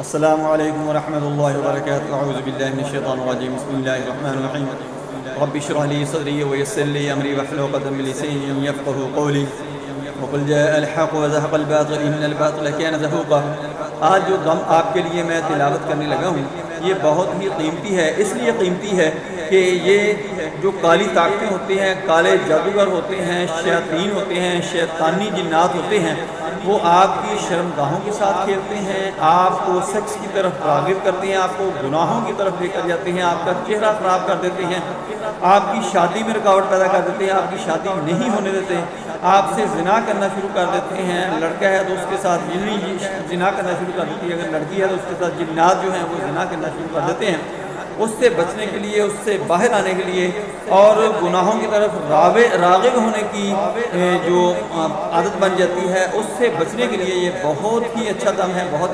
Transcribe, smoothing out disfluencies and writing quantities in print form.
السلام علیکم ورحمۃ اللہ وبرکاتہ۔ اعوذ باللہ من الشیطان الرجیم، بسم اللہ الرحمن الرحیم۔ رب اشرح لی صدری ویسر لی امری واحلل عقدۃ من لسانی یفقهوا قولی وقل جاء الحق وزهق الباطل ان الباطل كان زهوقا۔ آج جو غم آپ کے لیے میں تلاوت کرنے لگا ہوں یہ بہت ہی قیمتی ہے، اس لیے قیمتی ہے کہ یہ جو کالی طاقتیں ہوتی ہیں، کالے جادوگر ہوتے ہیں، شیاطین ہوتے ہیں، شیطانی جنات ہوتے ہیں، وہ آپ کی شرمگاہوں کے ساتھ کھیلتے ہیں، آپ کو سیکس کی طرف راغب کرتے ہیں، آپ کو گناہوں کی طرف لے کر جاتے ہیں، آپ کا چہرہ خراب کر دیتے ہیں، آپ کی شادی میں رکاوٹ پیدا کر دیتے ہیں، آپ کی شادی نہیں ہونے دیتے، آپ سے زنا کرنا شروع کر دیتے ہیں۔ لڑکا ہے تو اس کے ساتھ زنا کرنا شروع کر دیتی ہے، اگر لڑکی ہے تو اس کے ساتھ جنات جو ہیں وہ زنا کرنا شروع کر دیتے ہیں۔ اس سے بچنے کے لیے، اس سے باہر آنے کے لیے اور گناہوں کی طرف راغب ہونے کی جو عادت بن جاتی ہے، اس سے بچنے کے لیے یہ بہت ہی اچھا دم ہے، بہت